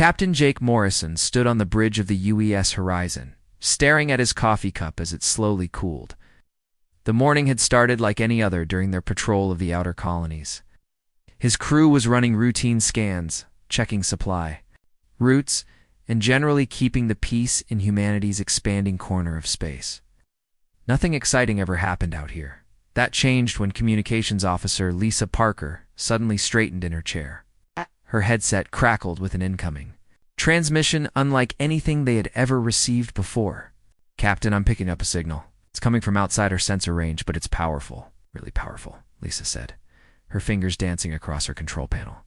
Captain Jake Morrison stood on the bridge of the UES Horizon, staring at his coffee cup as it slowly cooled. The morning had started like any other during their patrol of the outer colonies. His crew was running routine scans, checking supply, routes, and generally keeping the peace in humanity's expanding corner of space. Nothing exciting ever happened out here. That changed when Communications Officer Lisa Parker suddenly straightened in her chair. Her headset crackled with an incoming transmission unlike anything they had ever received before. "Captain, I'm picking up a signal. It's coming from outside our sensor range, but it's powerful. Really powerful," Lisa said, her fingers dancing across her control panel.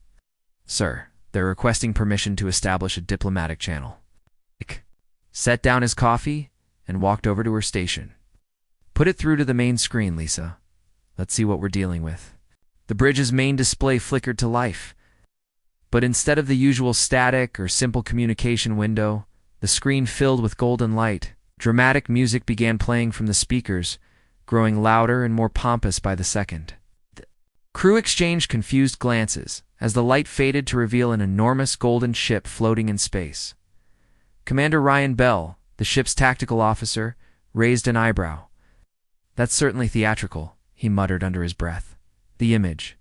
"Sir, they're requesting permission to establish a diplomatic channel." Jake set down his coffee and walked over to her station. "Put it through to the main screen, Lisa. Let's see what we're dealing with." The bridge's main display flickered to life, but instead of the usual static or simple communication window, the screen filled with golden light. Dramatic music began playing from the speakers, growing louder and more pompous by the second. The crew exchanged confused glances as the light faded to reveal an enormous golden ship floating in space. Commander Ryan Bell, the ship's tactical officer, raised an eyebrow. "That's certainly theatrical," he muttered under his breath. The image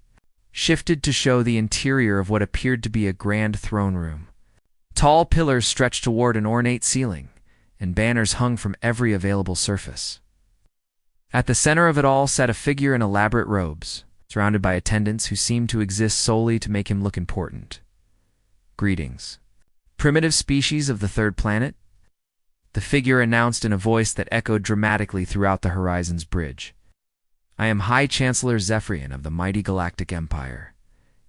shifted to show the interior of what appeared to be a grand throne room. Tall pillars stretched toward an ornate ceiling, and banners hung from every available surface. At the center of it all sat a figure in elaborate robes, surrounded by attendants who seemed to exist solely to make him look important. "Greetings. Primitive species of the third planet?" the figure announced in a voice that echoed dramatically throughout the Horizon's bridge. "I am High Chancellor Zephyrian of the mighty Galactic Empire.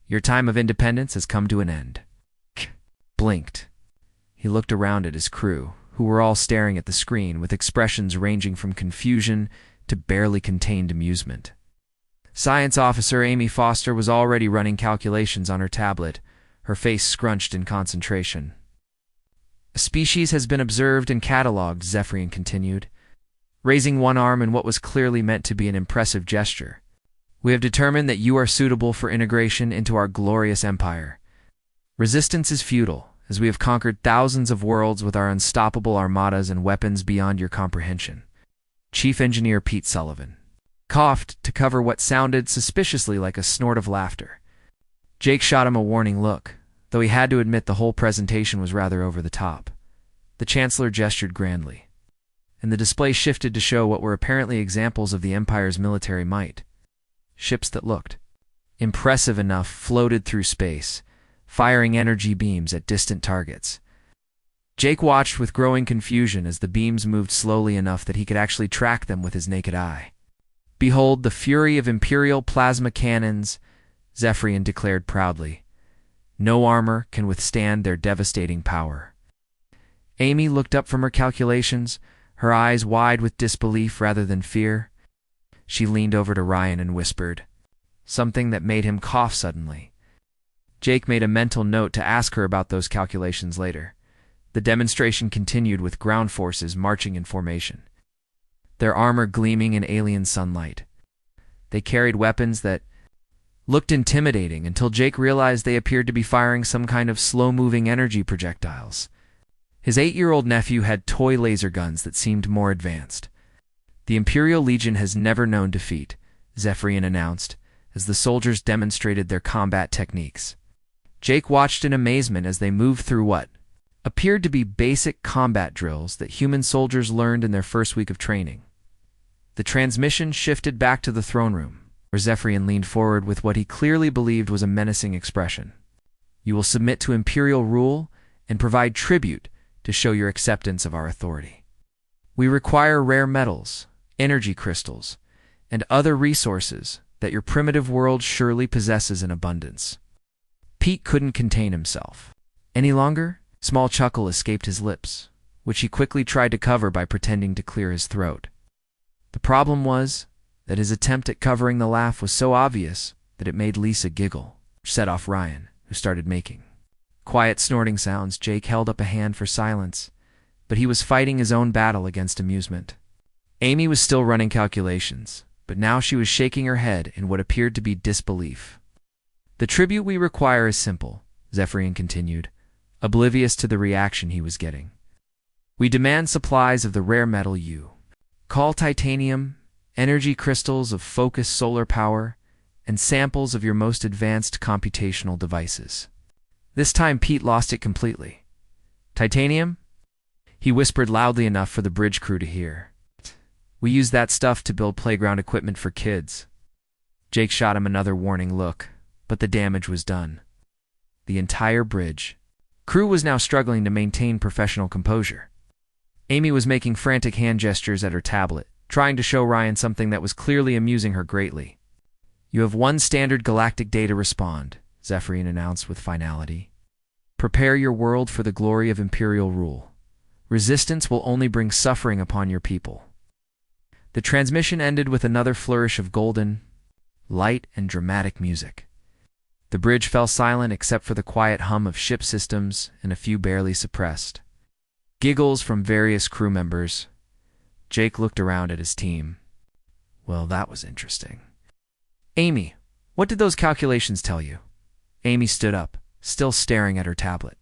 Your time of independence has come to an end." Blinked. He looked around at his crew, who were all staring at the screen with expressions ranging from confusion to barely contained amusement. Science Officer Amy Foster was already running calculations on her tablet, her face scrunched in concentration. "A species has been observed and catalogued," Zephyrian continued, raising one arm in what was clearly meant to be an impressive gesture. "We have determined that you are suitable for integration into our glorious empire. Resistance is futile, as we have conquered thousands of worlds with our unstoppable armadas and weapons beyond your comprehension." Chief Engineer Pete Sullivan coughed to cover what sounded suspiciously like a snort of laughter. Jake shot him a warning look, though he had to admit the whole presentation was rather over the top. The Chancellor gestured grandly, and the display shifted to show what were apparently examples of the Empire's military might. Ships that looked impressive enough floated through space, firing energy beams at distant targets. Jake watched with growing confusion as the beams moved slowly enough that he could actually track them with his naked eye. "Behold the fury of Imperial plasma cannons," Zephyrian declared proudly. "No armor can withstand their devastating power." Amy looked up from her calculations, her eyes wide with disbelief rather than fear. She leaned over to Ryan and whispered something that made him cough suddenly. Jake made a mental note to ask her about those calculations later. The demonstration continued with ground forces marching in formation, their armor gleaming in alien sunlight. They carried weapons that looked intimidating until Jake realized they appeared to be firing some kind of slow-moving energy projectiles. His 8-year-old nephew had toy laser guns that seemed more advanced. "The Imperial Legion has never known defeat," Zephyrian announced, as the soldiers demonstrated their combat techniques. Jake watched in amazement as they moved through what appeared to be basic combat drills that human soldiers learned in their first week of training. The transmission shifted back to the throne room, where Zephyrian leaned forward with what he clearly believed was a menacing expression. "You will submit to Imperial rule and provide tribute to show your acceptance of our authority. We require rare metals, energy crystals, and other resources that your primitive world surely possesses in abundance." Pete couldn't contain himself any longer. A small chuckle escaped his lips, which he quickly tried to cover by pretending to clear his throat. The problem was that his attempt at covering the laugh was so obvious that it made Lisa giggle, which set off Ryan, who started making quiet snorting sounds. Jake held up a hand for silence, but he was fighting his own battle against amusement. Amy was still running calculations, but now she was shaking her head in what appeared to be disbelief. "The tribute we require is simple," Zephyrian continued. oblivious to the reaction he was getting. We demand supplies of the rare metal you call titanium, energy crystals of focused solar power, and samples of your most advanced computational devices. This time Pete lost it completely. Titanium? He whispered loudly enough for the bridge crew to hear. We use that stuff to build playground equipment for kids. Jake shot him another warning look, but the damage was done. The entire bridge crew was now struggling to maintain professional composure. Amy was making frantic hand gestures at her tablet, trying to show Ryan something that was clearly amusing her greatly. You have one standard galactic day to respond, Zephyrian announced with finality. Prepare your world for the glory of Imperial rule. Resistance will only bring suffering upon your people. The transmission ended with another flourish of golden, light, and dramatic music. The bridge fell silent except for the quiet hum of ship systems and a few barely suppressed giggles from various crew members. Jake looked around at his team. Well, that was interesting. Amy, what did those calculations tell you? Amy stood up, still staring at her tablet.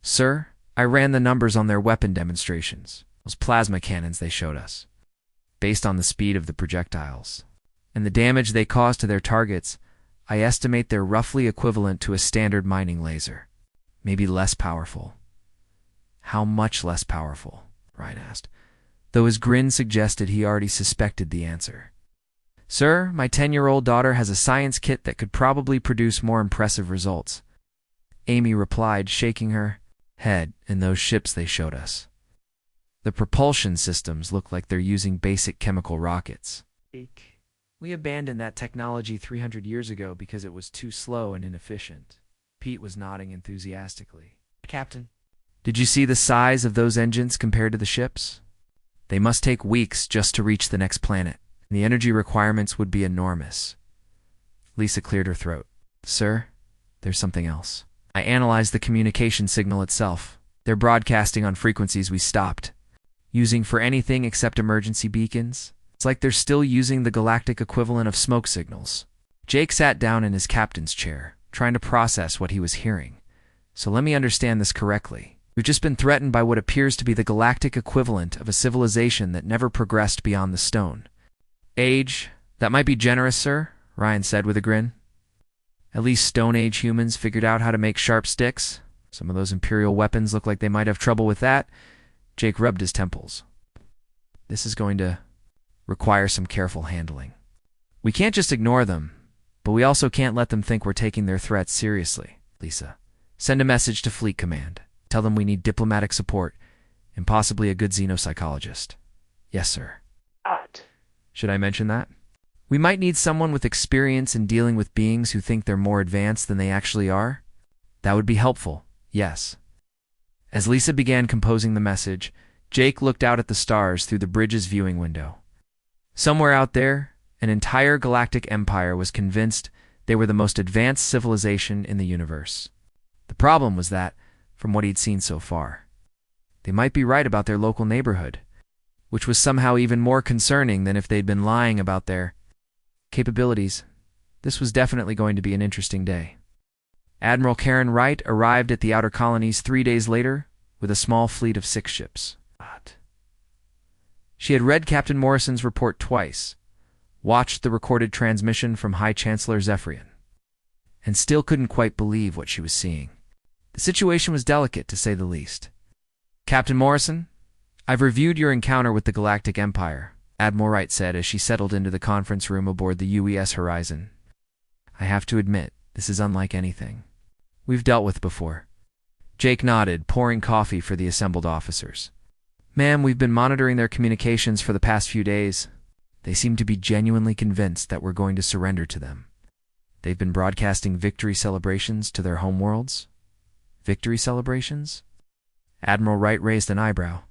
Sir, I ran the numbers on their weapon demonstrations, those plasma cannons they showed us. Based on the speed of the projectiles and the damage they cause to their targets, I estimate they're roughly equivalent to a standard mining laser. Maybe less powerful. How much less powerful? Ryan asked, though his grin suggested he already suspected the answer. Sir, my 10-year-old daughter has a science kit that could probably produce more impressive results. Amy replied, shaking her head. In those ships they showed us, the propulsion systems look like they're using basic chemical rockets. We abandoned that technology 300 years ago because it was too slow and inefficient. Pete was nodding enthusiastically. Captain, did you see the size of those engines compared to the ships? They must take weeks just to reach the next planet. The energy requirements would be enormous. Lisa cleared her throat. Sir, there's something else. I analyzed the communication signal itself. They're broadcasting on frequencies we stopped using for anything except emergency beacons. It's like they're still using the galactic equivalent of smoke signals. Jake sat down in his captain's chair, trying to process what he was hearing. So let me understand this correctly. We've just been threatened by what appears to be the galactic equivalent of a civilization that never progressed beyond the stone age. That might be generous, sir, Ryan said with a grin. At least Stone Age humans figured out how to make sharp sticks. Some of those Imperial weapons look like they might have trouble with that. Jake rubbed his temples. This is going to require some careful handling. We can't just ignore them, but we also can't let them think we're taking their threats seriously. Lisa, send a message to Fleet Command. Tell them we need diplomatic support and possibly a good xenopsychologist. Yes, sir. Should I mention that? We might need someone with experience in dealing with beings who think they're more advanced than they actually are. That would be helpful, yes. As Lisa began composing the message, Jake looked out at the stars through the bridge's viewing window. Somewhere out there, an entire galactic empire was convinced they were the most advanced civilization in the universe. The problem was that, from what he'd seen so far, they might be right about their local neighborhood, which was somehow even more concerning than if they'd been lying about their capabilities. This was definitely going to be an interesting day. Admiral Karen Wright arrived at the outer colonies 3 days later with a small fleet of 6 ships. She had read Captain Morrison's report twice, watched the recorded transmission from High Chancellor Zephyrian, and still couldn't quite believe what she was seeing. The situation was delicate, to say the least. Captain Morrison, I've reviewed your encounter with the Galactic Empire, Admiral Wright said as she settled into the conference room aboard the UES Horizon. I have to admit, this is unlike anything we've dealt with before. Jake nodded, pouring coffee for the assembled officers. Ma'am, we've been monitoring their communications for the past few days. They seem to be genuinely convinced that we're going to surrender to them. They've been broadcasting victory celebrations to their homeworlds. Victory celebrations? Admiral Wright raised an eyebrow.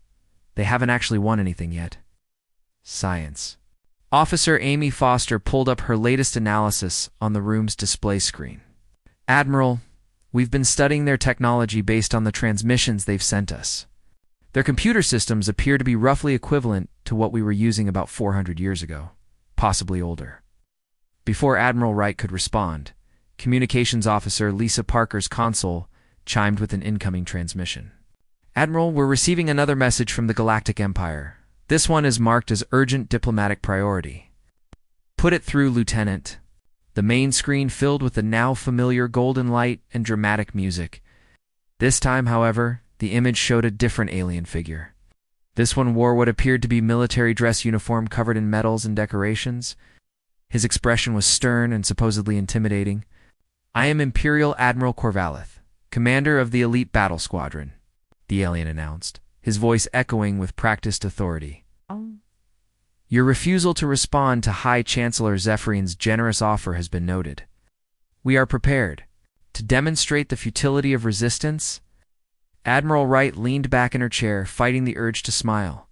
They haven't actually won anything yet. Science. Officer Amy Foster pulled up her latest analysis on the room's display screen. Admiral, we've been studying their technology based on the transmissions they've sent us. Their computer systems appear to be roughly equivalent to what we were using about 400 years ago, possibly older. Before Admiral Wright could respond, Communications Officer Lisa Parker's console chimed with an incoming transmission. Admiral, we're receiving another message from the Galactic Empire. This one is marked as urgent diplomatic priority. Put it through, Lieutenant. The main screen filled with the now familiar golden light and dramatic music. This time, however, the image showed a different alien figure. This one wore what appeared to be military dress uniform covered in medals and decorations. His expression was stern and supposedly intimidating. I am Imperial Admiral Corvallis, commander of the elite battle squadron, the alien announced, his voice echoing with practiced authority. Your refusal to respond to High Chancellor Zephyrin's generous offer has been noted. We are prepared to demonstrate the futility of resistance. Admiral Wright leaned back in her chair, fighting the urge to smile.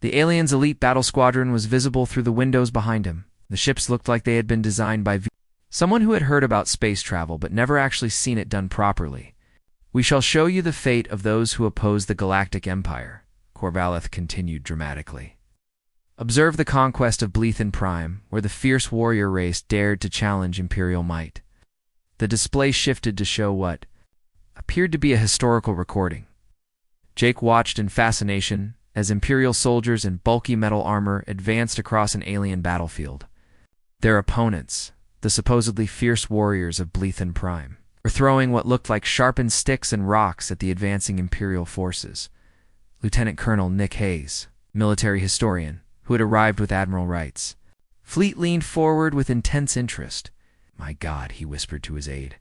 The alien's elite battle squadron was visible through the windows behind him. The ships looked like they had been designed by someone who had heard about space travel but never actually seen it done properly. We shall show you the fate of those who oppose the Galactic Empire, Corvallis continued dramatically. Observe the conquest of Blethen Prime, where the fierce warrior race dared to challenge Imperial might. The display shifted to show what appeared to be a historical recording. Jake watched in fascination as Imperial soldiers in bulky metal armor advanced across an alien battlefield. Their opponents, the supposedly fierce warriors of Blethen Prime, were throwing what looked like sharpened sticks and rocks at the advancing Imperial forces. Lieutenant Colonel Nick Hayes, military historian, who had arrived with Admiral Wright's fleet, leaned forward with intense interest. My God, he whispered to his aide.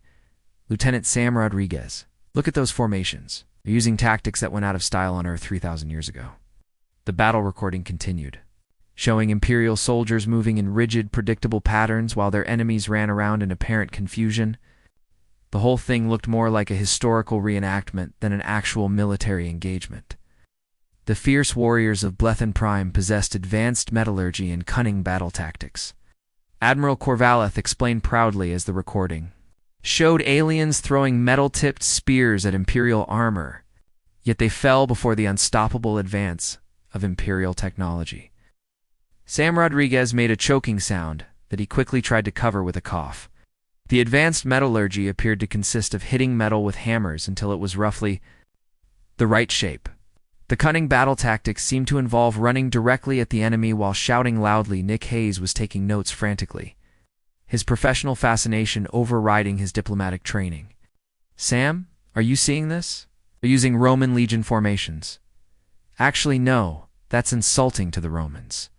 Lieutenant Sam Rodriguez, look at those formations. They're using tactics that went out of style on Earth 3,000 years ago. The battle recording continued, showing Imperial soldiers moving in rigid, predictable patterns while their enemies ran around in apparent confusion. The whole thing looked more like a historical reenactment than an actual military engagement. The fierce warriors of Blethen Prime possessed advanced metallurgy and cunning battle tactics. Admiral Corvallis explained proudly as the recording showed aliens throwing metal-tipped spears at Imperial armor, yet they fell before the unstoppable advance of Imperial technology. Sam Rodriguez made a choking sound that he quickly tried to cover with a cough. The advanced metallurgy appeared to consist of hitting metal with hammers until it was roughly the right shape. The cunning battle tactics seemed to involve running directly at the enemy while shouting loudly. Nick Hayes was taking notes frantically, his professional fascination overriding his diplomatic training. Sam, are you seeing this? They're using Roman legion formations. Actually, no, that's insulting to the Romans.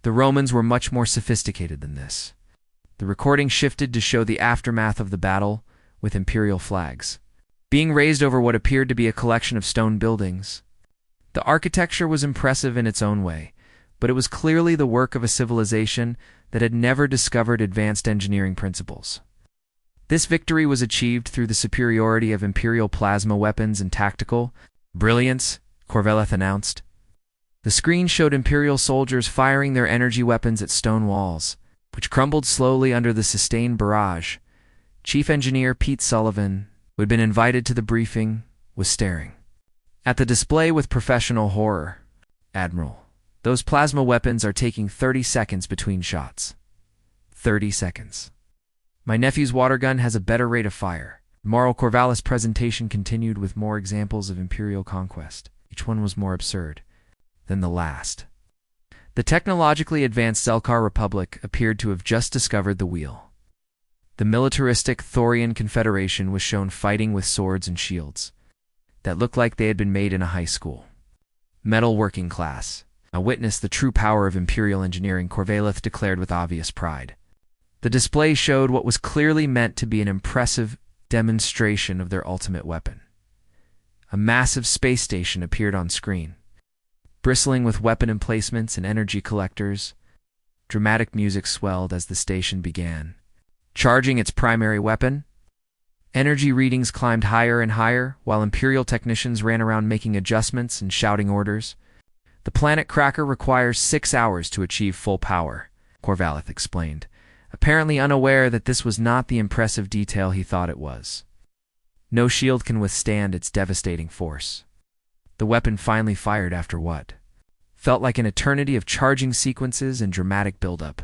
The Romans were much more sophisticated than this. The recording shifted to show the aftermath of the battle with Imperial flags being raised over what appeared to be a collection of stone buildings. The architecture was impressive in its own way, but it was clearly the work of a civilization that had never discovered advanced engineering principles. This victory was achieved through the superiority of Imperial plasma weapons and tactical brilliance, Corvallis announced. The screen showed Imperial soldiers firing their energy weapons at stone walls, which crumbled slowly under the sustained barrage. Chief Engineer Pete Sullivan, who had been invited to the briefing, was staring at the display with professional horror. Admiral, those plasma weapons are taking 30 seconds between shots. 30 seconds. My nephew's water gun has a better rate of fire. Admiral Corvallis' presentation continued with more examples of Imperial conquest. Each one was more absurd than the last. The technologically advanced Zelkar Republic appeared to have just discovered the wheel. The militaristic Thorian Confederation was shown fighting with swords and shields that looked like they had been made in a high school. Metal working class. Now witness the true power of Imperial engineering, Corvallis declared with obvious pride. The display showed what was clearly meant to be an impressive demonstration of their ultimate weapon. A massive space station appeared on screen, bristling with weapon emplacements and energy collectors. Dramatic music swelled as the station began charging its primary weapon. Energy readings climbed higher and higher, while Imperial technicians ran around making adjustments and shouting orders. The planet cracker requires 6 hours to achieve full power, Corvallis explained, apparently unaware that this was not the impressive detail he thought it was. No shield can withstand its devastating force. The weapon finally fired after what felt like an eternity of charging sequences and dramatic buildup.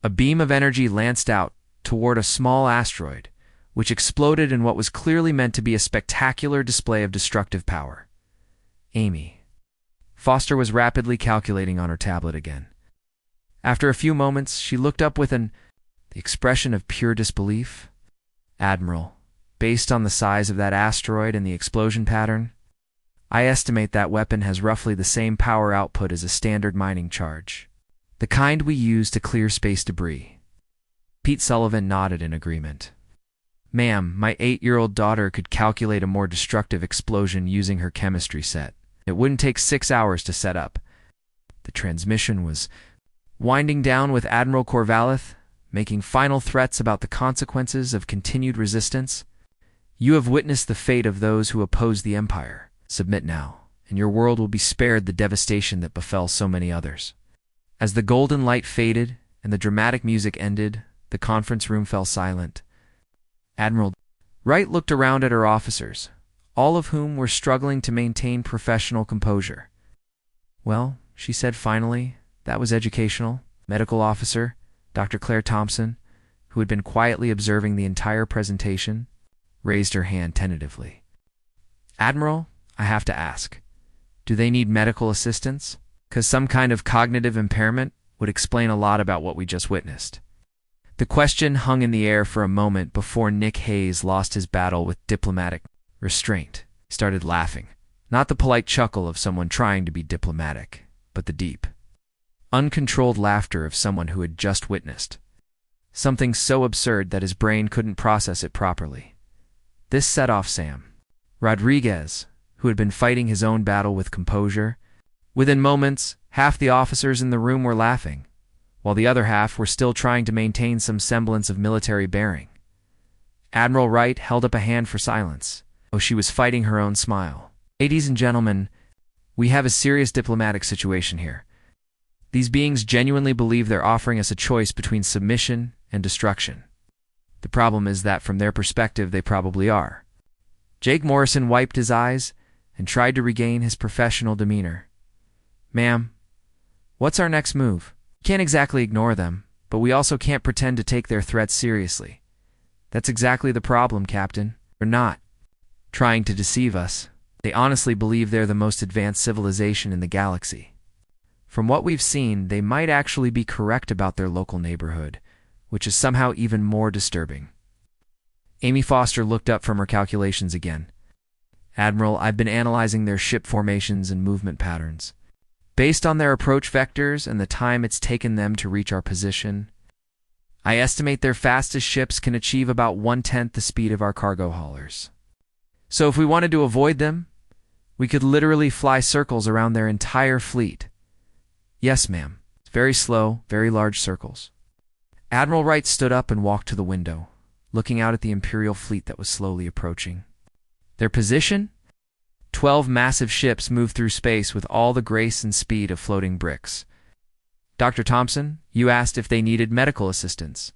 A beam of energy lanced out toward a small asteroid, which exploded in what was clearly meant to be a spectacular display of destructive power. Amy. Foster was rapidly calculating on her tablet again. After a few moments, she looked up with the expression of pure disbelief. Admiral, based on the size of that asteroid and the explosion pattern, I estimate that weapon has roughly the same power output as a standard mining charge, the kind we use to clear space debris. Pete Sullivan nodded in agreement. Ma'am, my 8-year-old daughter could calculate a more destructive explosion using her chemistry set. It wouldn't take 6 hours to set up. The transmission was winding down with Admiral Corvallis making final threats about the consequences of continued resistance. You have witnessed the fate of those who oppose the Empire. Submit now, and your world will be spared the devastation that befell so many others. As the golden light faded and the dramatic music ended, the conference room fell silent. Admiral Wright looked around at her officers, all of whom were struggling to maintain professional composure. Well, she said finally, that was educational. Medical officer, Dr. Claire Thompson, who had been quietly observing the entire presentation, raised her hand tentatively. Admiral, I have to ask, do they need medical assistance? 'Cause some kind of cognitive impairment would explain a lot about what we just witnessed. The question hung in the air for a moment before Nick Hayes lost his battle with diplomatic restraint. He started laughing, not the polite chuckle of someone trying to be diplomatic, but the deep, uncontrolled laughter of someone who had just witnessed something so absurd that his brain couldn't process it properly. This set off Sam Rodriguez, who had been fighting his own battle with composure. Within moments, half the officers in the room were laughing, while the other half were still trying to maintain some semblance of military bearing. Admiral Wright held up a hand for silence. Oh, she was fighting her own smile. Ladies and gentlemen, we have a serious diplomatic situation here. These beings genuinely believe they're offering us a choice between submission and destruction. The problem is that from their perspective, they probably are. Jake Morrison wiped his eyes and tried to regain his professional demeanor. Ma'am, what's our next move? We can't exactly ignore them, but we also can't pretend to take their threats seriously. That's exactly the problem, Captain. They're not trying to deceive us. They honestly believe they're the most advanced civilization in the galaxy. From what we've seen, they might actually be correct about their local neighborhood, which is somehow even more disturbing. Amy Foster looked up from her calculations again. Admiral, I've been analyzing their ship formations and movement patterns. Based on their approach vectors and the time it's taken them to reach our position, I estimate their fastest ships can achieve about 1/10 the speed of our cargo haulers. So if we wanted to avoid them, we could literally fly circles around their entire fleet. Yes, ma'am. Very slow, very large circles. Admiral Wright stood up and walked to the window, looking out at the Imperial fleet that was slowly approaching. Their position? 12 massive ships moved through space with all the grace and speed of floating bricks. Dr. Thompson, you asked if they needed medical assistance.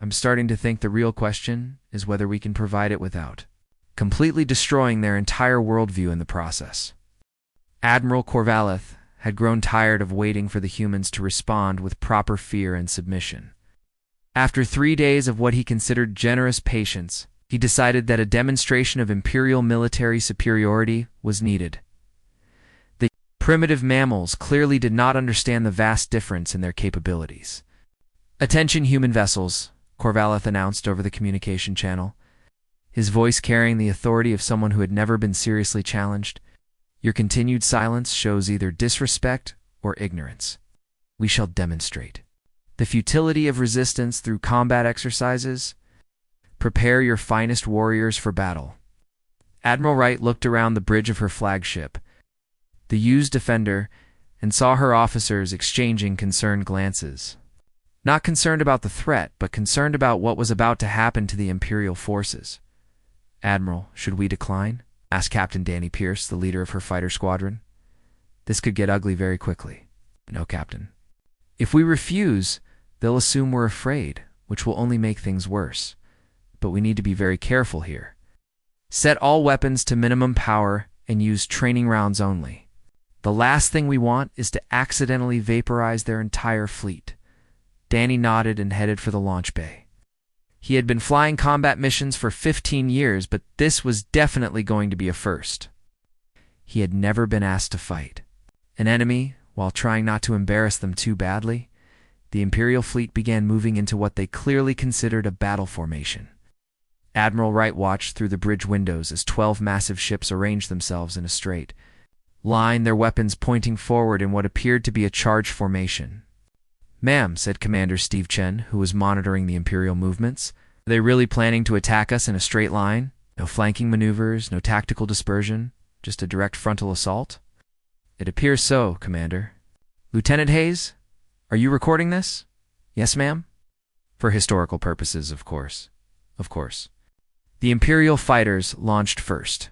I'm starting to think the real question is whether we can provide it without completely destroying their entire worldview in the process. Admiral Corvallis had grown tired of waiting for the humans to respond with proper fear and submission. After 3 days of what he considered generous patience, he decided that a demonstration of Imperial military superiority was needed. The primitive mammals clearly did not understand the vast difference in their capabilities. Attention human vessels, Corvallis announced over the communication channel, his voice carrying the authority of someone who had never been seriously challenged. Your continued silence shows either disrespect or ignorance. We shall demonstrate the futility of resistance through combat exercises. Prepare your finest warriors for battle. Admiral Wright looked around the bridge of her flagship, the used Defender, and saw her officers exchanging concerned glances. Not concerned about the threat, but concerned about what was about to happen to the Imperial forces. Admiral, should we decline? Asked Captain Danny Pierce, the leader of her fighter squadron. This could get ugly very quickly. No, Captain. If we refuse, they'll assume we're afraid, which will only make things worse. But we need to be very careful here. Set all weapons to minimum power and use training rounds only. The last thing we want is to accidentally vaporize their entire fleet. Danny nodded and headed for the launch bay. He had been flying combat missions for 15 years, but this was definitely going to be a first. He had never been asked to fight an enemy while trying not to embarrass them too badly. The Imperial fleet began moving into what they clearly considered a battle formation. Admiral Wright watched through the bridge windows as 12 massive ships arranged themselves in a straight line, their weapons pointing forward in what appeared to be a charge formation. "Ma'am," said Commander Steve Chen, who was monitoring the Imperial movements, "are they really planning to attack us in a straight line? No flanking maneuvers, no tactical dispersion, just a direct frontal assault?" "It appears so, Commander." "Lieutenant Hayes, are you recording this?" "Yes, ma'am." "For historical purposes, of course." "Of course." The Imperial fighters launched first,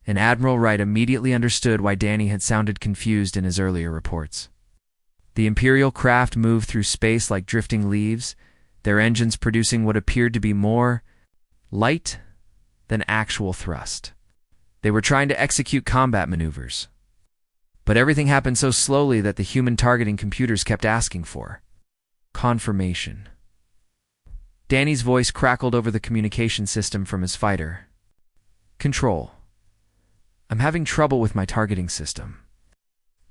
and Admiral Wright immediately understood why Danny had sounded confused in his earlier reports. The Imperial craft moved through space like drifting leaves, their engines producing what appeared to be more light than actual thrust. They were trying to execute combat maneuvers, but everything happened so slowly that the human targeting computers kept asking for confirmation. Danny's voice crackled over the communication system from his fighter. "Control. I'm having trouble with my targeting system.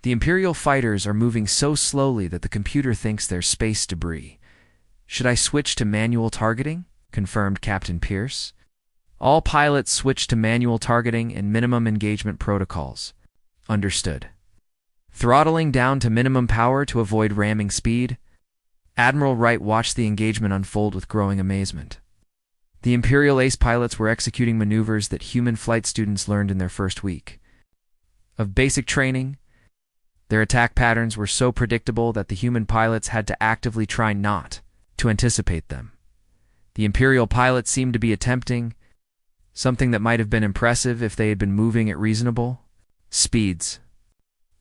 The Imperial fighters are moving so slowly that the computer thinks they're space debris. Should I switch to manual targeting?" confirmed Captain Pierce. "All pilots switch to manual targeting and minimum engagement protocols." "Understood." Throttling down to minimum power to avoid ramming speed, Admiral Wright watched the engagement unfold with growing amazement. The Imperial ace pilots were executing maneuvers that human flight students learned in their first week of basic training. Their attack patterns were so predictable that the human pilots had to actively try not to anticipate them. The Imperial pilots seemed to be attempting something that might have been impressive if they had been moving at reasonable speeds.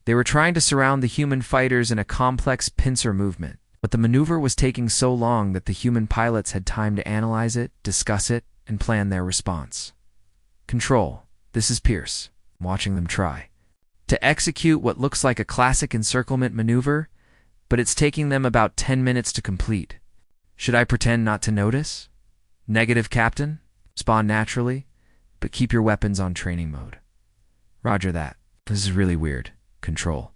They were trying to surround the human fighters in a complex pincer movement, but the maneuver was taking so long that the human pilots had time to analyze it, discuss it, and plan their response. "Control, this is Pierce. I'm watching them try to execute what looks like a classic encirclement maneuver, but it's taking them about 10 minutes to complete. Should I pretend not to notice?" "Negative, Captain. Spawn naturally, but keep your weapons on training mode." "Roger that. This is really weird. Control."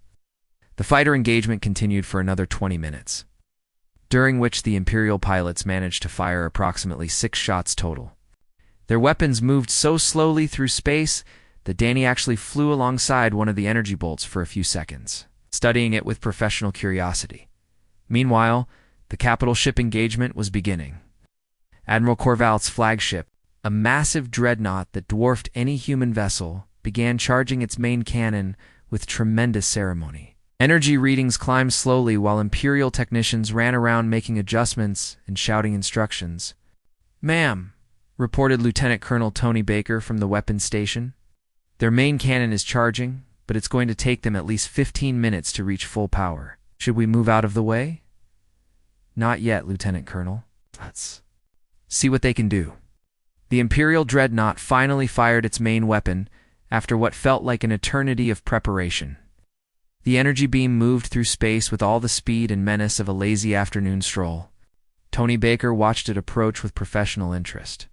The fighter engagement continued for another 20 minutes, during which the Imperial pilots managed to fire approximately 6 shots total. Their weapons moved so slowly through space that Danny actually flew alongside one of the energy bolts for a few seconds, studying it with professional curiosity. Meanwhile, the capital ship engagement was beginning. Admiral Corval's flagship, a massive dreadnought that dwarfed any human vessel, began charging its main cannon with tremendous ceremony. Energy readings climbed slowly while Imperial technicians ran around making adjustments and shouting instructions. "Ma'am," reported Lieutenant Colonel Tony Baker from the weapons station, "their main cannon is charging, but it's going to take them at least 15 minutes to reach full power. Should we move out of the way?" "Not yet, Lieutenant Colonel. Let's see what they can do." The Imperial dreadnought finally fired its main weapon after what felt like an eternity of preparation. The energy beam moved through space with all the speed and menace of a lazy afternoon stroll. Tony Baker watched it approach with professional interest.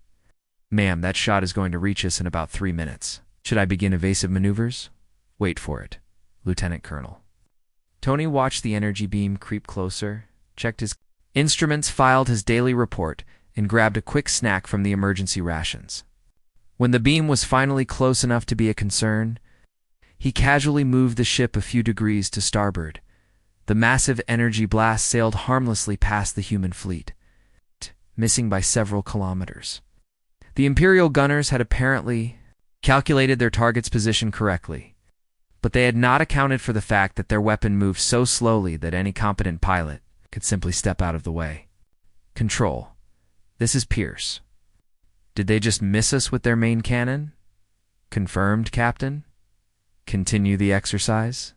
"Ma'am, that shot is going to reach us in about 3 minutes. Should I begin evasive maneuvers?" "Wait for it, Lieutenant Colonel." Tony watched the energy beam creep closer, checked his instruments, filed his daily report, and grabbed a quick snack from the emergency rations. When the beam was finally close enough to be a concern, he casually moved the ship a few degrees to starboard. The massive energy blast sailed harmlessly past the human fleet, missing by several kilometers. The Imperial gunners had apparently calculated their target's position correctly, but they had not accounted for the fact that their weapon moved so slowly that any competent pilot could simply step out of the way. "Control, this is Pierce. Did they just miss us with their main cannon?" "Confirmed, Captain. Continue the exercise."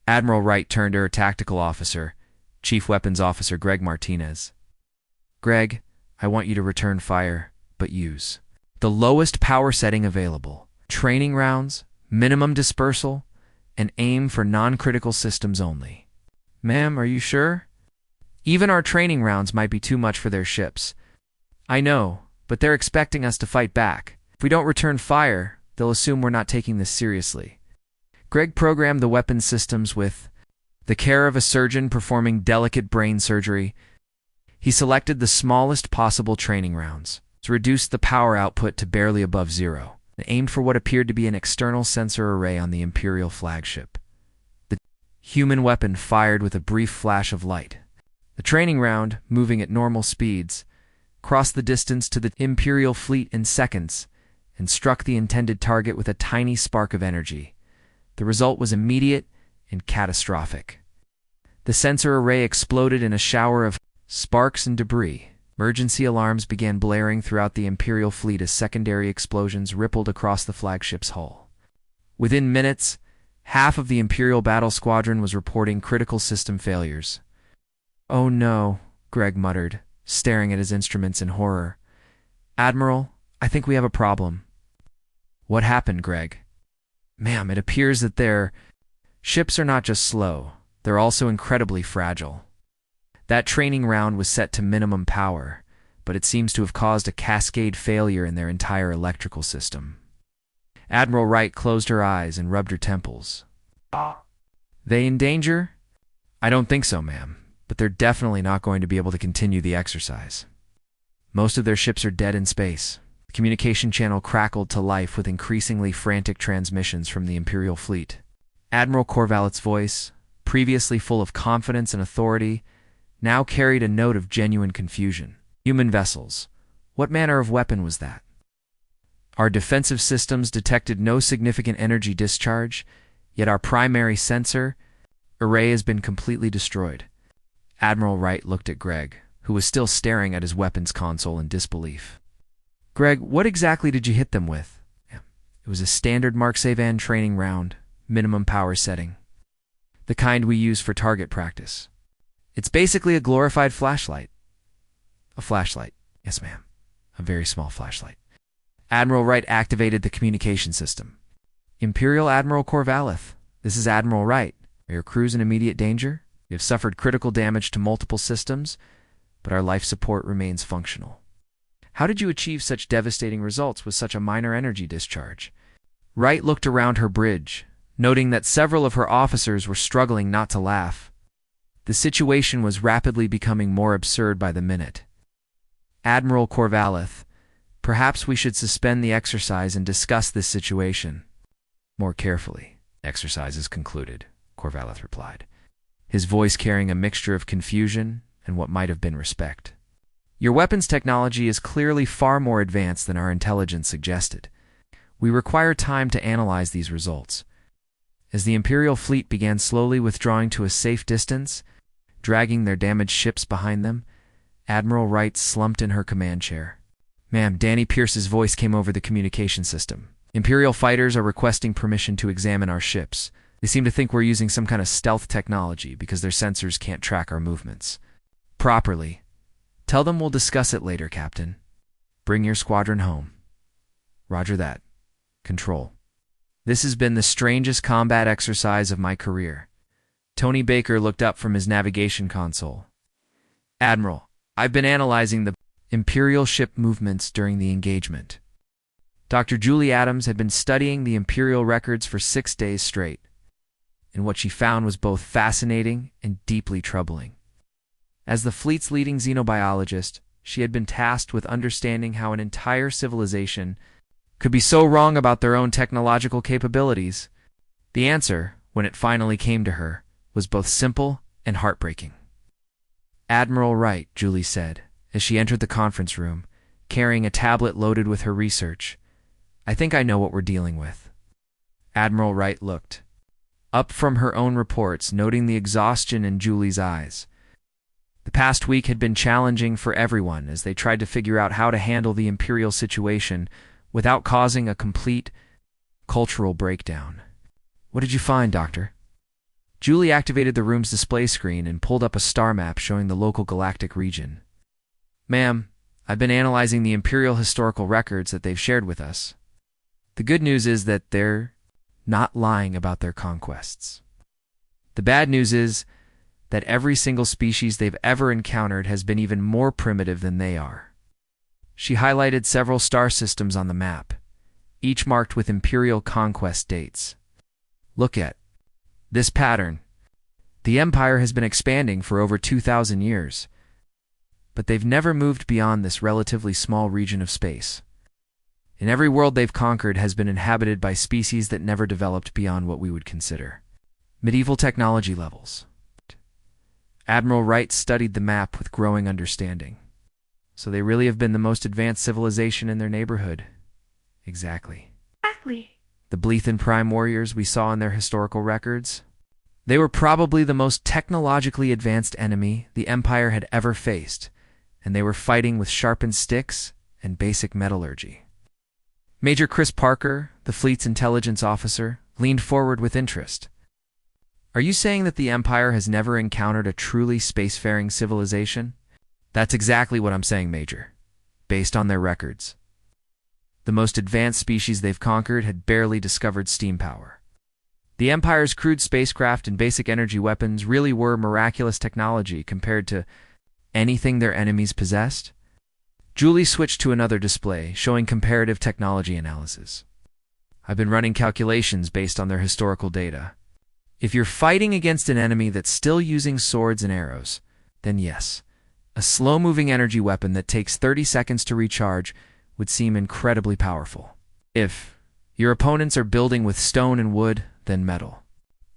Admiral Wright turned to her tactical officer, Chief Weapons Officer Greg Martinez. "Greg, I want you to return fire, but use the lowest power setting available. Training rounds, minimum dispersal, and aim for non-critical systems only." "Ma'am, are you sure?" "Even our training rounds might be too much for their ships. I know, but they're expecting us to fight back. If we don't return fire, they'll assume we're not taking this seriously. Greg programmed the weapon systems with the care of a surgeon performing delicate brain surgery. He selected the smallest possible training rounds, reduced the power output to barely above zero, and aimed for what appeared to be an external sensor array on the Imperial flagship. The human weapon fired with a brief flash of light. The training round, moving at normal speeds, crossed the distance to the Imperial fleet in seconds and struck the intended target with a tiny spark of energy. The result was immediate and catastrophic. The sensor array exploded in a shower of sparks and debris. Emergency alarms began blaring throughout the Imperial fleet as secondary explosions rippled across the flagship's hull. Within minutes, half of the Imperial battle squadron was reporting critical system failures. "Oh no," Greg muttered, staring at his instruments in horror. "Admiral, I think we have a problem." "What happened, Greg?" "Ma'am, it appears that their ships are not just slow, they're also incredibly fragile. That training round was set to minimum power, but it seems to have caused a cascade failure in their entire electrical system." Admiral Wright closed her eyes and rubbed her temples. "They in danger?" "I don't think so, ma'am, but they're definitely not going to be able to continue the exercise. Most of their ships are dead in space." The communication channel crackled to life with increasingly frantic transmissions from the Imperial fleet. Admiral Corvallet's voice, previously full of confidence and authority, now carried a note of genuine confusion. "Human vessels. What manner of weapon was that? Our defensive systems detected no significant energy discharge, yet our primary sensor array has been completely destroyed." Admiral Wright looked at Greg, who was still staring at his weapons console in disbelief. "Greg, what exactly did you hit them with?" "It was a standard Mark Savan training round, minimum power setting. The kind we use for target practice. It's basically a glorified flashlight." "A flashlight?" "Yes, ma'am. A very small flashlight." Admiral Wright activated the communication system. "Imperial Admiral Corvallis, this is Admiral Wright. Are your crews in immediate danger? We have suffered critical damage to multiple systems, but our life support remains functional." "How did you achieve such devastating results with such a minor energy discharge?" Wright looked around her bridge, noting that several of her officers were struggling not to laugh. The situation was rapidly becoming more absurd by the minute. "Admiral Corvallis, perhaps we should suspend the exercise and discuss this situation more carefully." "Exercise is concluded," Corvallis replied, his voice carrying a mixture of confusion and what might have been respect. "Your weapons technology is clearly far more advanced than our intelligence suggested. We require time to analyze these results." As the Imperial fleet began slowly withdrawing to a safe distance, dragging their damaged ships behind them, Admiral Wright slumped in her command chair. "Ma'am," Danny Pierce's voice came over the communication system. "Imperial fighters are requesting permission to examine our ships. They seem to think we're using some kind of stealth technology because their sensors can't track our movements properly. Tell them we'll discuss it later, Captain. Bring your squadron home." "Roger that. Control." "This has been the strangest combat exercise of my career." Tony Baker looked up from his navigation console. "Admiral, I've been analyzing the Imperial ship movements during the engagement." Dr. Julie Adams had been studying the Imperial records for 6 days straight, and what she found was both fascinating and deeply troubling. As the fleet's leading xenobiologist, she had been tasked with understanding how an entire civilization could be so wrong about their own technological capabilities. The answer, when it finally came to her, was both simple and heartbreaking. "Admiral Wright," Julie said, as she entered the conference room, carrying a tablet loaded with her research, "I think I know what we're dealing with." Admiral Wright looked up from her own reports, noting the exhaustion in Julie's eyes. The past week had been challenging for everyone as they tried to figure out how to handle the Imperial situation without causing a complete cultural breakdown. "What did you find, Doctor?" Julie activated the room's display screen and pulled up a star map showing the local galactic region. "Ma'am, I've been analyzing the Imperial historical records that they've shared with us. The good news is that they're not lying about their conquests. The bad news is that every single species they've ever encountered has been even more primitive than they are. She highlighted several star systems on the map, each marked with imperial conquest dates. Look at this pattern. The Empire has been expanding for over 2,000 years, but they've never moved beyond this relatively small region of space. And every world they've conquered has been inhabited by species that never developed beyond what we would consider medieval technology levels. Admiral Wright studied the map with growing understanding. So they really have been the most advanced civilization in their neighborhood. Exactly. The Blethen Prime warriors we saw in their historical records? They were probably the most technologically advanced enemy the Empire had ever faced, and they were fighting with sharpened sticks and basic metallurgy. Major Chris Parker, the fleet's intelligence officer, leaned forward with interest. Are you saying that the Empire has never encountered a truly spacefaring civilization? That's exactly what I'm saying, Major, based on their records. The most advanced species they've conquered had barely discovered steam power. The Empire's crude spacecraft and basic energy weapons really were miraculous technology compared to anything their enemies possessed. Julie switched to another display, showing comparative technology analysis. I've been running calculations based on their historical data. If you're fighting against an enemy that's still using swords and arrows, then yes, a slow-moving energy weapon that takes 30 seconds to recharge would seem incredibly powerful. If your opponents are building with stone and wood, then metal.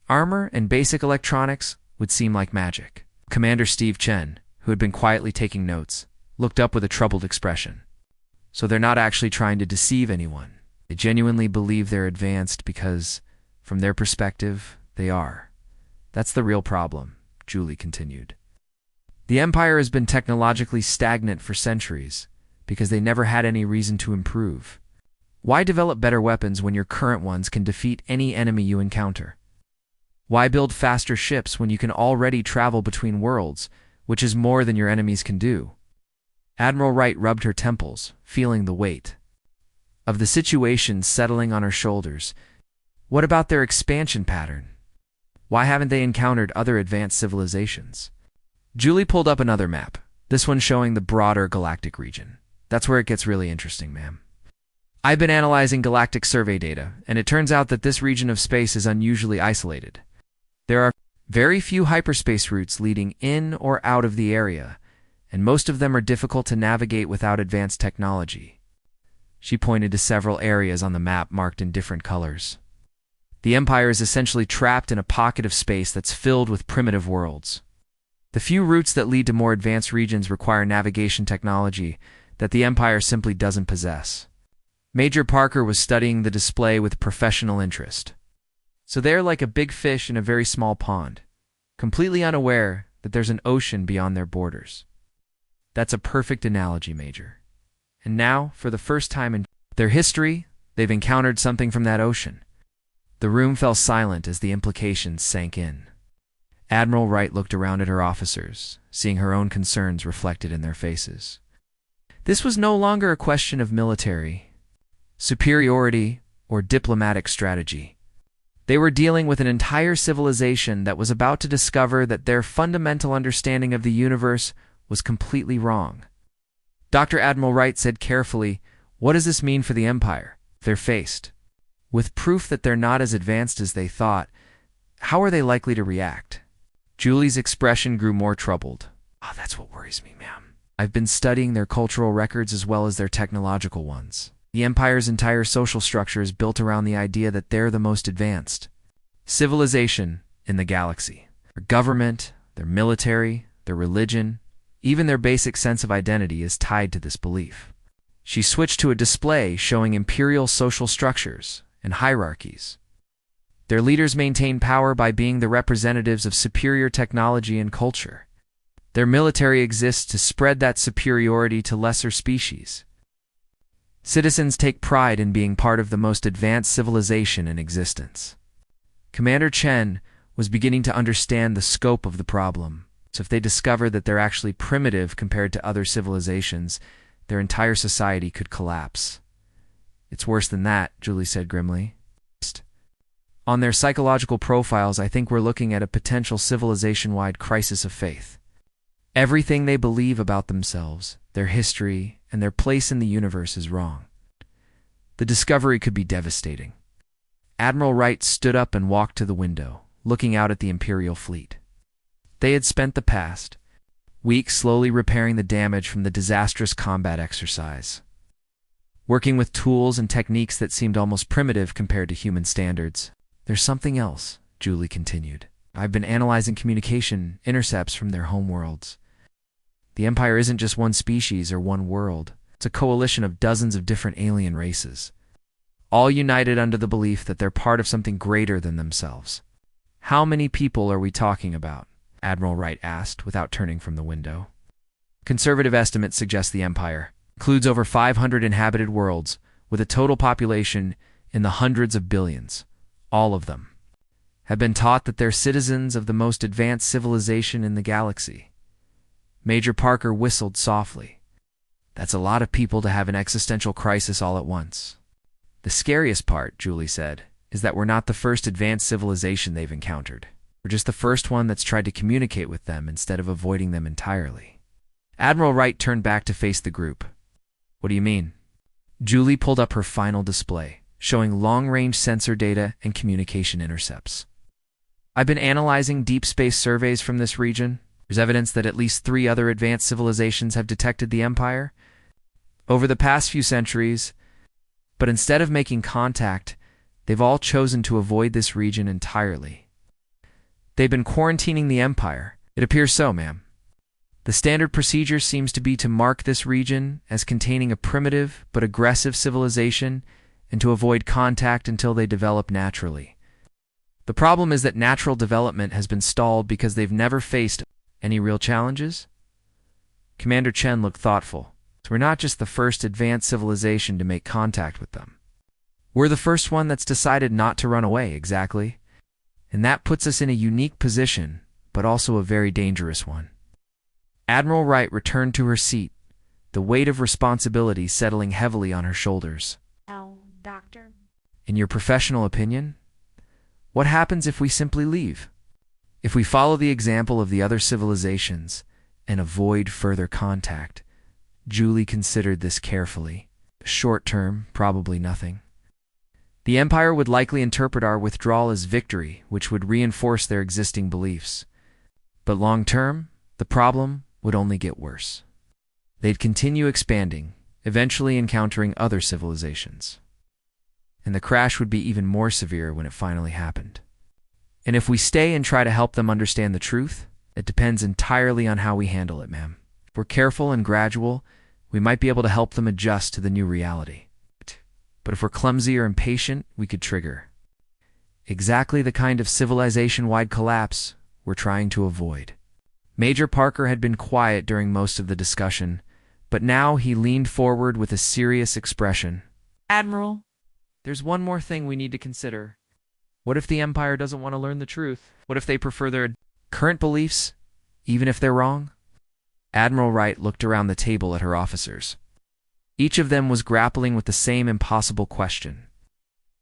Armor and basic electronics would seem like magic. Commander Steve Chen, who had been quietly taking notes, looked up with a troubled expression. So they're not actually trying to deceive anyone. They genuinely believe they're advanced because, from their perspective, they are. That's the real problem, Julie continued. The Empire has been technologically stagnant for centuries because they never had any reason to improve. Why develop better weapons when your current ones can defeat any enemy you encounter? Why build faster ships when you can already travel between worlds, which is more than your enemies can do? Admiral Wright rubbed her temples, feeling the weight of the situation settling on her shoulders. What about their expansion pattern? Why haven't they encountered other advanced civilizations? Julie pulled up another map, this one showing the broader galactic region. That's where it gets really interesting, ma'am. I've been analyzing galactic survey data, and it turns out that this region of space is unusually isolated. There are very few hyperspace routes leading in or out of the area, and most of them are difficult to navigate without advanced technology. She pointed to several areas on the map marked in different colors. The Empire is essentially trapped in a pocket of space that's filled with primitive worlds. The few routes that lead to more advanced regions require navigation technology that the Empire simply doesn't possess. Major Parker was studying the display with professional interest. So they're like a big fish in a very small pond, completely unaware that there's an ocean beyond their borders. That's a perfect analogy, Major. And now, for the first time in their history, they've encountered something from that ocean. The room fell silent as the implications sank in. Admiral Wright looked around at her officers, seeing her own concerns reflected in their faces. This was no longer a question of military superiority or diplomatic strategy. They were dealing with an entire civilization that was about to discover that their fundamental understanding of the universe was completely wrong. Dr. Admiral Wright said carefully, "What does this mean for the Empire? They're faced with proof that they're not as advanced as they thought. How are they likely to react?" Julie's expression grew more troubled. That's what worries me, ma'am. I've been studying their cultural records as well as their technological ones. The Empire's entire social structure is built around the idea that they're the most advanced civilization in the galaxy. Their government, their military, their religion, even their basic sense of identity is tied to this belief. She switched to a display showing imperial social structures and hierarchies. Their leaders maintain power by being the representatives of superior technology and culture. Their military exists to spread that superiority to lesser species. Citizens take pride in being part of the most advanced civilization in existence. Commander Chen was beginning to understand the scope of the problem. So if they discover that they're actually primitive compared to other civilizations, their entire society could collapse. It's worse than that, Julie said grimly. On their psychological profiles, I think we're looking at a potential civilization-wide crisis of faith. Everything they believe about themselves, their history, and their place in the universe is wrong. The discovery could be devastating. Admiral Wright stood up and walked to the window, looking out at the Imperial fleet. They had spent the past weeks slowly repairing the damage from the disastrous combat exercise, working with tools and techniques that seemed almost primitive compared to human standards. There's something else, Julie continued. I've been analyzing communication intercepts from their homeworlds. The Empire isn't just one species or one world. It's a coalition of dozens of different alien races, all united under the belief that they're part of something greater than themselves. How many people are we talking about? Admiral Wright asked without turning from the window. Conservative estimates suggest the Empire includes over 500 inhabited worlds with a total population in the hundreds of billions. All of them have been taught that they're citizens of the most advanced civilization in the galaxy. Major Parker whistled softly. That's a lot of people to have an existential crisis all at once. The scariest part, Julie said, is that we're not the first advanced civilization they've encountered. We're just the first one that's tried to communicate with them instead of avoiding them entirely. Admiral Wright turned back to face the group. What do you mean? Julie pulled up her final display, showing long-range sensor data and communication intercepts. I've been analyzing deep space surveys from this region. There's evidence that at least 3 other advanced civilizations have detected the Empire over the past few centuries, but instead of making contact, they've all chosen to avoid this region entirely. They've been quarantining the Empire. It appears so, ma'am. The standard procedure seems to be to mark this region as containing a primitive but aggressive civilization and to avoid contact until they develop naturally. The problem is that natural development has been stalled because they've never faced any real challenges? Commander Chen looked thoughtful. So we're not just the first advanced civilization to make contact with them. We're the first one that's decided not to run away, exactly. And that puts us in a unique position, but also a very dangerous one. Admiral Wright returned to her seat, the weight of responsibility settling heavily on her shoulders. Oh, Doctor? In your professional opinion, what happens if we simply leave? If we follow the example of the other civilizations and avoid further contact? Julie considered this carefully. Short term, probably nothing. The Empire would likely interpret our withdrawal as victory, which would reinforce their existing beliefs. But long term, the problem would only get worse. They'd continue expanding, eventually encountering other civilizations. And the crash would be even more severe when it finally happened. And if we stay and try to help them understand the truth, it depends entirely on how we handle it, ma'am. If we're careful and gradual, we might be able to help them adjust to the new reality. But if we're clumsy or impatient, we could trigger exactly the kind of civilization-wide collapse we're trying to avoid. Major Parker had been quiet during most of the discussion, but now he leaned forward with a serious expression. Admiral? There's one more thing we need to consider. What if the Empire doesn't want to learn the truth? What if they prefer their current beliefs, even if they're wrong? Admiral Wright looked around the table at her officers. Each of them was grappling with the same impossible question.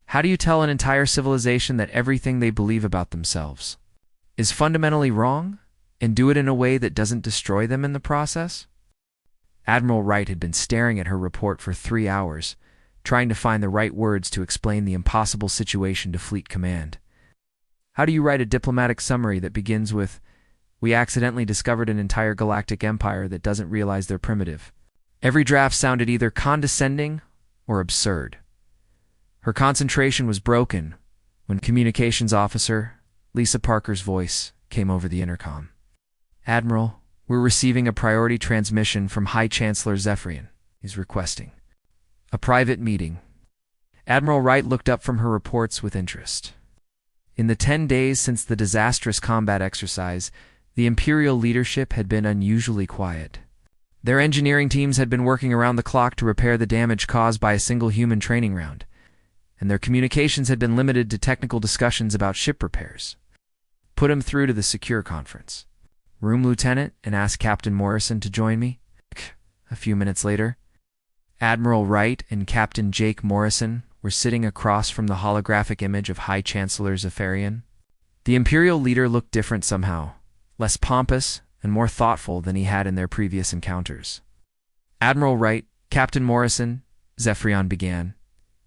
How do you tell an entire civilization that everything they believe about themselves is fundamentally wrong, and do it in a way that doesn't destroy them in the process? Admiral Wright had been staring at her report for 3 hours, trying to find the right words to explain the impossible situation to Fleet Command. How do you write a diplomatic summary that begins with, "We accidentally discovered an entire galactic empire that doesn't realize they're primitive"? Every draft sounded either condescending or absurd. Her concentration was broken when Communications Officer Lisa Parker's voice came over the intercom. "Admiral, we're receiving a priority transmission from High Chancellor Zephyrian. He's requesting a private meeting." Admiral Wright looked up from her reports with interest. In the 10 days since the disastrous combat exercise, the Imperial leadership had been unusually quiet. Their engineering teams had been working around the clock to repair the damage caused by a single human training round, and their communications had been limited to technical discussions about ship repairs. Put him through to the secure conference room, Lieutenant, and ask Captain Morrison to join me. A few minutes later, Admiral Wright and Captain Jake Morrison were sitting across from the holographic image of High Chancellor Zephyrian. The Imperial leader looked different somehow, less pompous and more thoughtful than he had in their previous encounters. "Admiral Wright, Captain Morrison," Zephyrion began,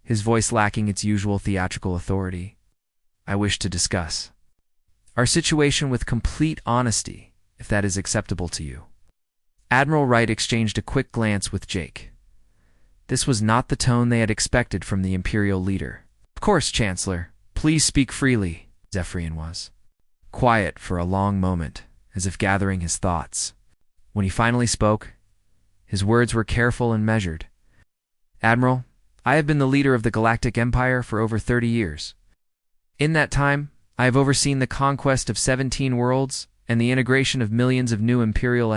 his voice lacking its usual theatrical authority, "I wish to discuss our situation with complete honesty, if that is acceptable to you." Admiral Wright exchanged a quick glance with Jake. This was not the tone they had expected from the Imperial leader. "Of course, Chancellor. Please speak freely," Zephyrion was. Quiet for a long moment, as if gathering his thoughts. When he finally spoke, his words were careful and measured. "Admiral, I have been the leader of the Galactic Empire for over 30 years. In that time, I have overseen the conquest of 17 worlds and the integration of millions of new Imperial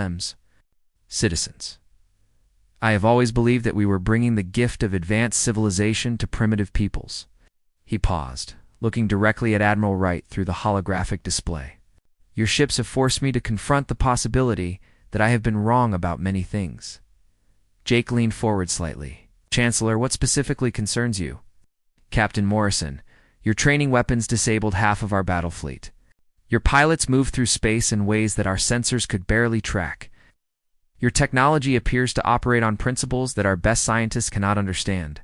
citizens. I have always believed that we were bringing the gift of advanced civilization to primitive peoples." He paused, looking directly at Admiral Wright through the holographic display. "Your ships have forced me to confront the possibility that I have been wrong about many things." Jake leaned forward slightly. "Chancellor, what specifically concerns you?" "Captain Morrison, your training weapons disabled half of our battle fleet. Your pilots moved through space in ways that our sensors could barely track. Your technology appears to operate on principles that our best scientists cannot understand."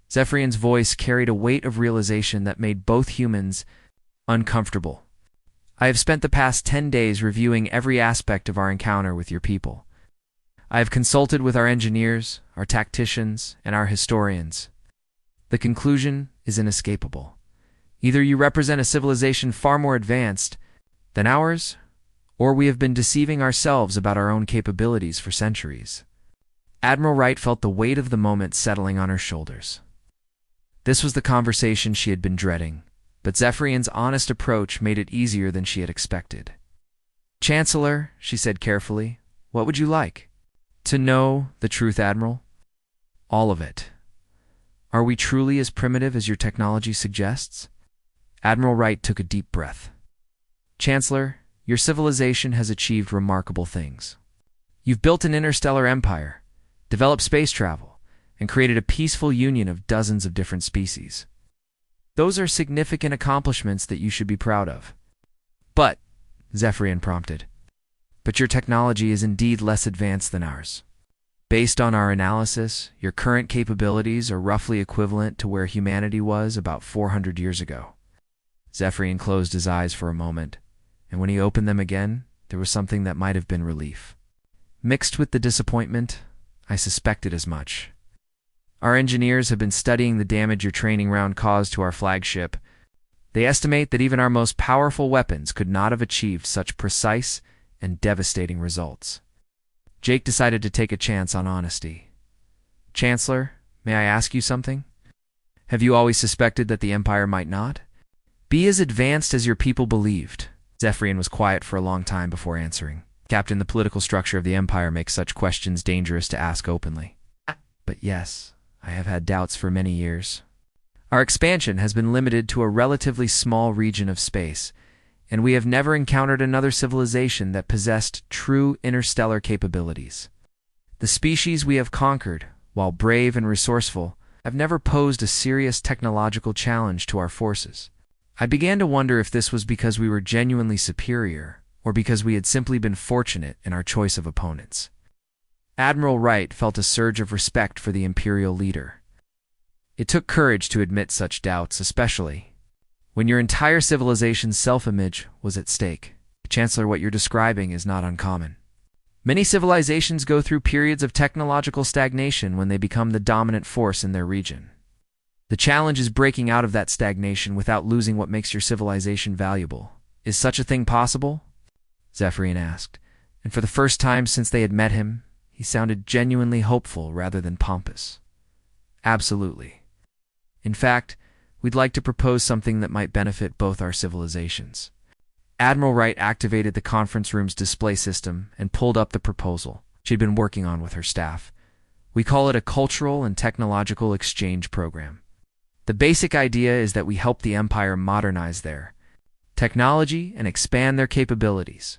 Zephyrion's voice carried a weight of realization that made both humans uncomfortable. "I have spent the past 10 days reviewing every aspect of our encounter with your people. I have consulted with our engineers, our tacticians, and our historians. The conclusion is inescapable. Either you represent a civilization far more advanced than ours, or we have been deceiving ourselves about our own capabilities for centuries." Admiral Wright felt the weight of the moment settling on her shoulders. This was the conversation she had been dreading, but Zephyrion's honest approach made it easier than she had expected. "Chancellor," she said carefully, "what would you like?" "To know the truth, Admiral. All of it. Are we truly as primitive as your technology suggests?" Admiral Wright took a deep breath. "Chancellor, your civilization has achieved remarkable things. You've built an interstellar empire, developed space travel, and created a peaceful union of dozens of different species. Those are significant accomplishments that you should be proud of." "But," Zephyrion prompted, "but your technology is indeed less advanced than ours. Based on our analysis, your current capabilities are roughly equivalent to where humanity was about 400 years ago." Zephyrion closed his eyes for a moment, and when he opened them again, there was something that might have been relief. Mixed with the disappointment, "I suspected as much. Our engineers have been studying the damage your training round caused to our flagship. They estimate that even our most powerful weapons could not have achieved such precise and devastating results." Jake decided to take a chance on honesty. "Chancellor, may I ask you something? Have you always suspected that the Empire might not be as advanced as your people believed?" Zephyrion was quiet for a long time before answering. "Captain, the political structure of the Empire makes such questions dangerous to ask openly. But yes, I have had doubts for many years. Our expansion has been limited to a relatively small region of space, and we have never encountered another civilization that possessed true interstellar capabilities. The species we have conquered, while brave and resourceful, have never posed a serious technological challenge to our forces. I began to wonder if this was because we were genuinely superior, or because we had simply been fortunate in our choice of opponents." Admiral Wright felt a surge of respect for the Imperial leader. It took courage to admit such doubts, especially when your entire civilization's self-image was at stake. "Chancellor, what you're describing is not uncommon. Many civilizations go through periods of technological stagnation when they become the dominant force in their region. The challenge is breaking out of that stagnation without losing what makes your civilization valuable. Is such a thing possible?" Zephyrion asked, and for the first time since they had met him, he sounded genuinely hopeful rather than pompous. "Absolutely. In fact, we'd like to propose something that might benefit both our civilizations." Admiral Wright activated the conference room's display system and pulled up the proposal she'd been working on with her staff. "We call it a cultural and technological exchange program. The basic idea is that we help the Empire modernize their technology and expand their capabilities,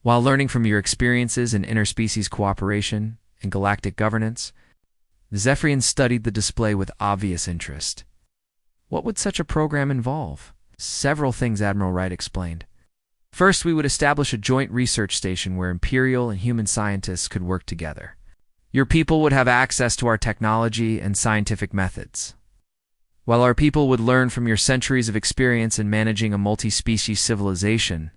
while learning from your experiences in interspecies cooperation and galactic governance." The Zephyrians studied the display with obvious interest. "What would such a program involve?" "Several things," Admiral Wright explained. First, we would establish a joint research station where Imperial and human scientists could work together. Your people would have access to our technology and scientific methods, while our people would learn from your centuries of experience in managing a multi-species civilization.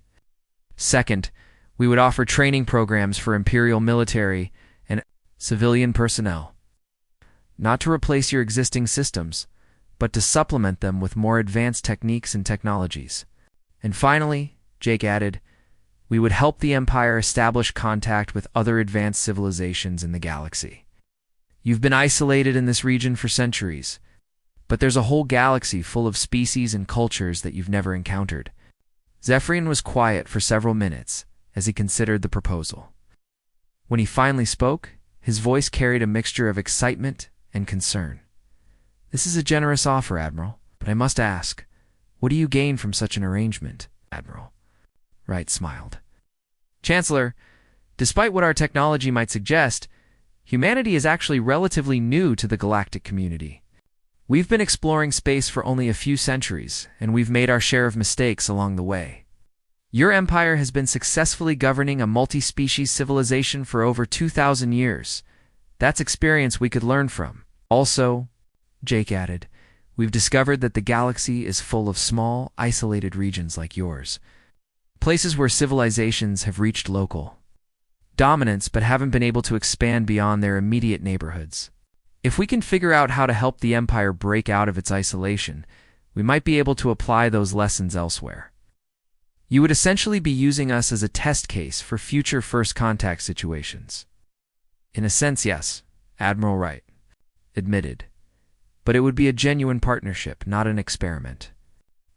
Second, we would offer training programs for Imperial military and civilian personnel, not to replace your existing systems, but to supplement them with more advanced techniques and technologies. And finally, Jake added, we would help the Empire establish contact with other advanced civilizations in the galaxy. You've been isolated in this region for centuries, but there's a whole galaxy full of species and cultures that you've never encountered. Zephyrian was quiet for several minutes as he considered the proposal. When he finally spoke, his voice carried a mixture of excitement and concern. This is a generous offer, Admiral, but I must ask, what do you gain from such an arrangement, Admiral? Wright smiled. Chancellor, despite what our technology might suggest, humanity is actually relatively new to the galactic community. We've been exploring space for only a few centuries, and we've made our share of mistakes along the way. Your empire has been successfully governing a multi-species civilization for over 2,000 years. That's experience we could learn from. Also, Jake added, we've discovered that the galaxy is full of small, isolated regions like yours. Places where civilizations have reached local dominance but haven't been able to expand beyond their immediate neighborhoods. If we can figure out how to help the Empire break out of its isolation, we might be able to apply those lessons elsewhere. You would essentially be using us as a test case for future first contact situations. In a sense, yes, Admiral Wright admitted. But it would be a genuine partnership, not an experiment.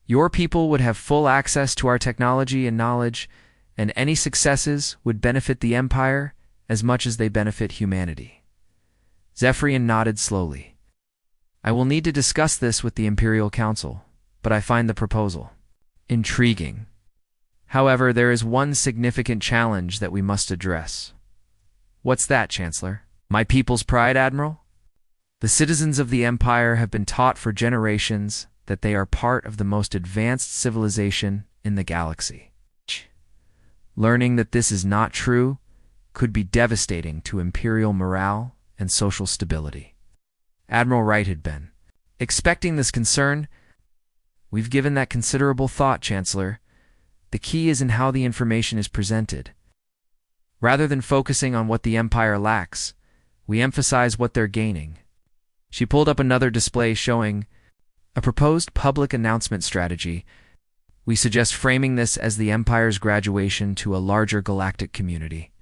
Your people would have full access to our technology and knowledge, and any successes would benefit the Empire as much as they benefit humanity. Zephyrian nodded slowly. I will need to discuss this with the Imperial Council, but I find the proposal intriguing. However, there is one significant challenge that we must address. What's that, Chancellor? My people's pride, Admiral? The citizens of the Empire have been taught for generations that they are part of the most advanced civilization in the galaxy. Learning that this is not true could be devastating to Imperial morale and social stability. Admiral Wright had been expecting this concern. We've given that considerable thought, Chancellor. The key is in how the information is presented. Rather than focusing on what the Empire lacks, we emphasize what they're gaining. She pulled up another display showing a proposed public announcement strategy. We suggest framing this as the Empire's graduation to a larger galactic community.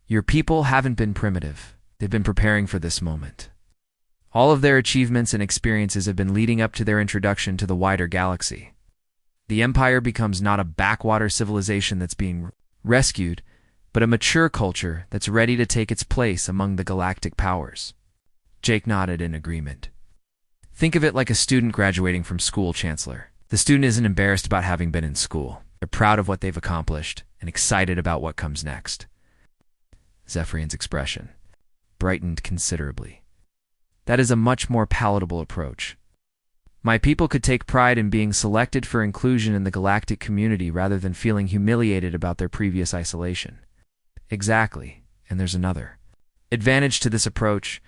Your people haven't been primitive. They've been preparing for this moment. All of their achievements and experiences have been leading up to their introduction to the wider galaxy. The Empire becomes not a backwater civilization that's being rescued, but a mature culture that's ready to take its place among the galactic powers. Jake nodded in agreement. Think of it like a student graduating from school, Chancellor. The student isn't embarrassed about having been in school. They're proud of what they've accomplished and excited about what comes next. Zephyrian's expression brightened considerably. That is a much more palatable approach. My people could take pride in being selected for inclusion in the galactic community rather than feeling humiliated about their previous isolation. Exactly, and there's another advantage to this approach.